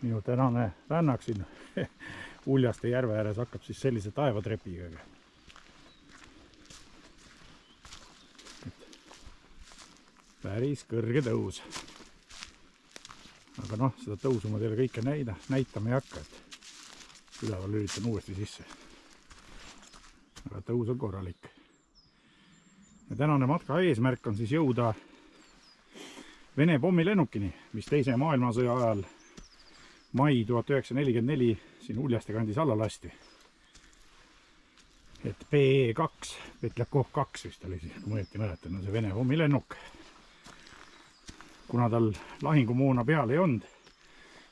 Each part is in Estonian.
minu tänane rännak siin Uljaste järve ääres hakkab siis sellise taevatrepiga. Päris kõrge tõus. Aga noh, seda tõusu ma teile kõike näitama ei hakka, et üleval lülitan uuesti sisse. Aga tõus on korralik. Ja tänane matka eesmärk on siis jõuda Vene pommilennukini, mis teise maailmasõja ajal mai 1944 siin Uljaste kandis alla lasti. Et PE2, Petljakov 2 vist oli siis, kui ma õieti mäletan, on see Vene pommilennuk. Kuna tal lahingumoona peal ei olnud,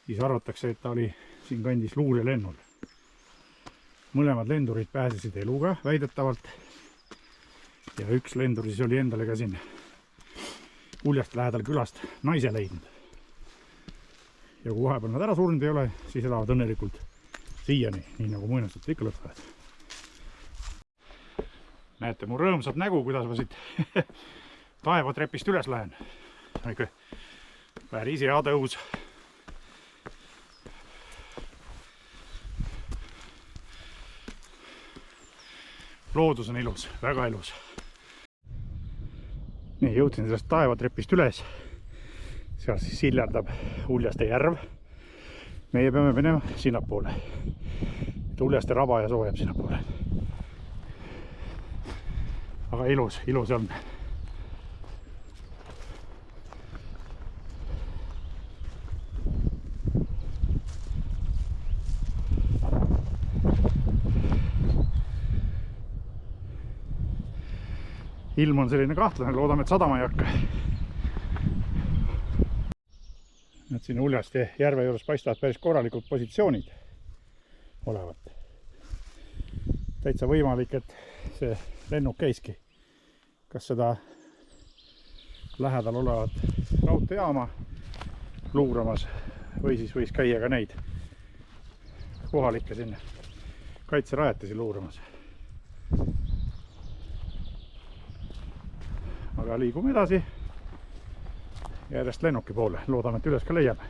siis arvatakse, et ta oli siin kandis luurelennul. Mõlemad lendurid pääsesid eluga väidetavalt. Ja üks lendur siis oli endale ka siin Uljast lähedal külast naise leidnud. Ja kui vahepeal nad ära surnud ei ole, siis elavad õnnelikult siiani, nii nagu muinasjutud ikka lõpevad. Näete mu rõõmsat nägu, kuidas ma siit taevatrepist üles lähen. Päris hea tõus. Loodus on ilus, väga ilus. Nii, jõudsin sellest taevatrepist üles. Seal siis siljardab Uljaste järv. Meie peame minema sinnapoole. Uljaste raba ja soo jääb sinnapoole. Aga ilus on. Ilm on selline kahtlane, loodame, et sadama ei hakka. Nüüd siin Uljaste järve juures paistavad päris korralikud positsioonid olevat. Täitsa võimalik, et see lennuk käiski kas seda lähedal olevat raudteejaama luuramas või siis võis käia ka neid kohalikke sinna kaitserajatisi luuramas. Aga liigume edasi järjest lennuki poole. Loodame, et üles ka leiame.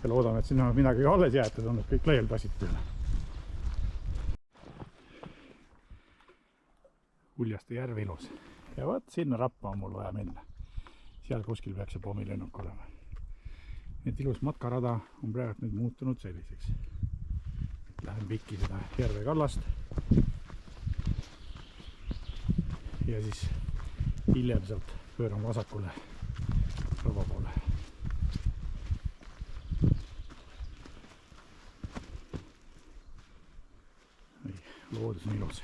Ja loodame, et sinna midagi alles jäetud on, et kõik laiali tassitud. Uljaste järv ilus. Ja vaat sinna rappa on mul vaja minna. Seal kuskil peaks see pommilennuk olema. Need ilus matkarada on praegu nüüd muutunud selliseks. Lähen pikki seda järve kallast. Ja siis hiljem sealt pööran vasakule raba poole. Loodus on ilus.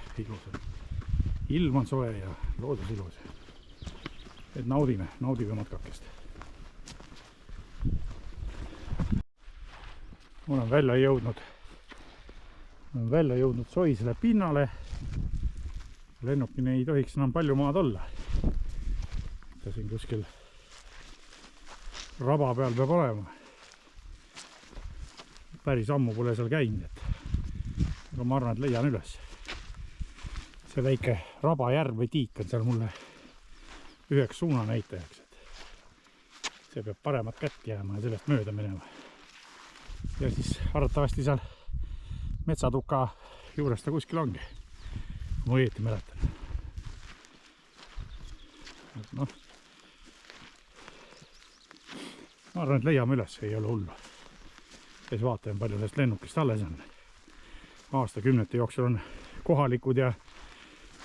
Ilm on soe ja loodus ilus. Et naudime matkakest. Olen välja jõudnud soisele pinnale. Lennukini ei tohiks enam palju maad olla. Ta siin kuskil raba peal peab olema. Päris ammu pole seal käinud, aga ma arvan, et leian üles. See väike rabajärv või tiik on seal mulle üheks suunanäitajaks. See peab paremat kätt jääma ja sellest mööda minema. Ja siis arvatavasti seal metsatuka juures ta kuskil ongi. Ma õieti mäletan. No. Ma arvan, et leiame üles, ei ole hullu. Ja siis vaatame, palju sellest lennukist alles on. Aastakümnete jooksul on kohalikud ja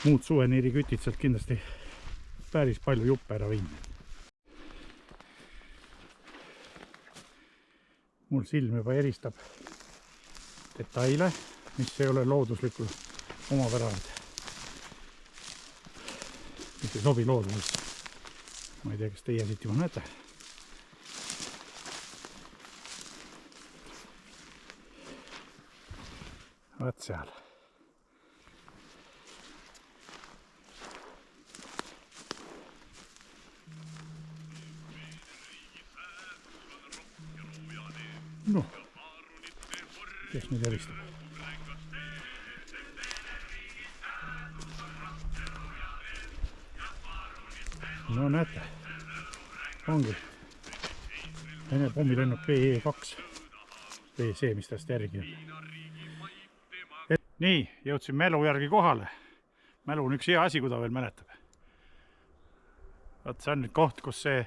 muud suveniirikütid sealt kindlasti päris palju juppe ära viinud. Mul silm juba eristab detaile, mis ei ole looduslikul omapärased. Mis ei sobi loodusesse. Ma ei tea, kas teie siit juba näete. Vaat seal. No, kes nüüd eristab? No näete, ongi Vene pommilennuk PE2 või see, mis tast järgi on. Nii, jõudsin mälu järgi kohale. Mälu on üks hea asi, kui ta veel mäletab. Vaat see on nüüd koht, kus see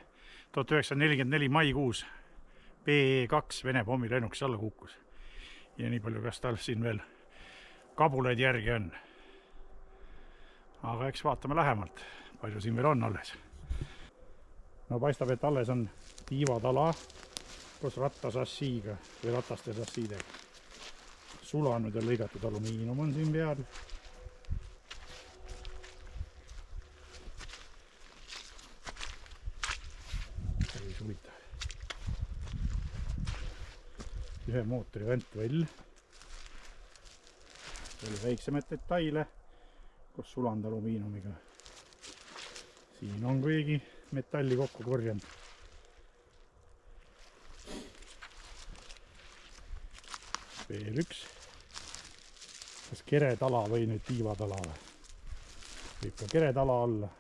1944 maikuus BE-2 Vene pommilennuks alla kukkus. Ja nii palju, kas tal siin veel kabulaid järgi on. Aga eks vaatame lähemalt, palju siin veel on alles. No paistab, et alles on tiivatala koos rattasassiiga või rataste sassiidega. Sulanud ja lõigatud alumiinium on siin peal. Päris huvitav. Ühe mootori ventvõll. Veel väiksemad detaile koos sulanud alumiiniumiga. Siin on kuigi metalli kokku korjanud. Veel üks. Kas keretala või nüüd tiivatala või? Võib ka keretala olla.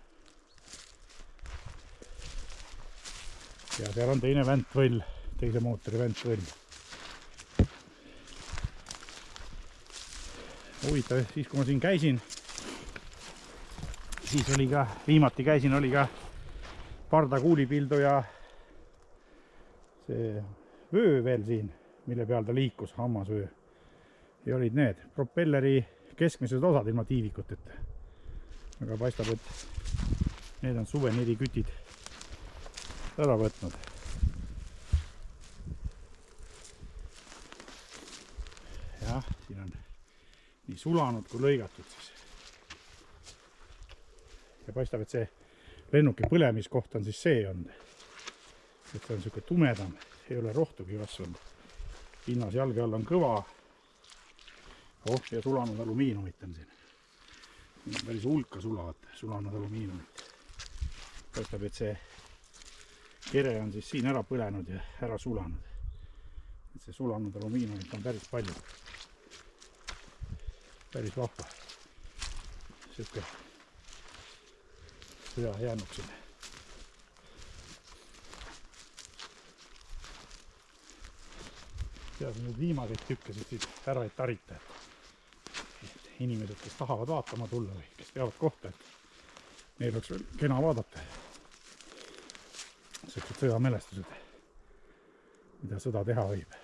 Ja seal on teine ventvõll, teise mootori ventvõll. Huvitav, siis kui ma siin käisin, siis oli ka, viimati käisin, oli ka pardakuulipildu ja see vöö veel siin, mille peal ta liikus, hammasvöö. Ja olid need propelleri keskmised osad ilma tiivikuteta. Aga paistab, et need on suveniirikütid ära võtnud. Jah, siin on nii sulanud kui lõigatud siis. Ja paistab, et see lennuki põlemiskoht on siis see on. Et see on selline tumedam, ei ole rohtugi kasvanud. Pinnas jalge all on kõva. Oh, ja sulanud alumiinumit on siin. Siin on päris hulka sulanud alumiinumit. Paistab, et see kere on siis siin ära põlenud ja ära sulanud. Et see sulanud alumiinumit on päris palju. Päris vahva. Siuke sõja jäänuk siin. Seal on nüüd viimaseid tükkesid siit ära et tarita. Inimesed, kes tahavad vaatama tulla või kes teavad kohta, et neil oleks veel kena vaadata. Sellised sõjamälestused, mida sõda teha võib.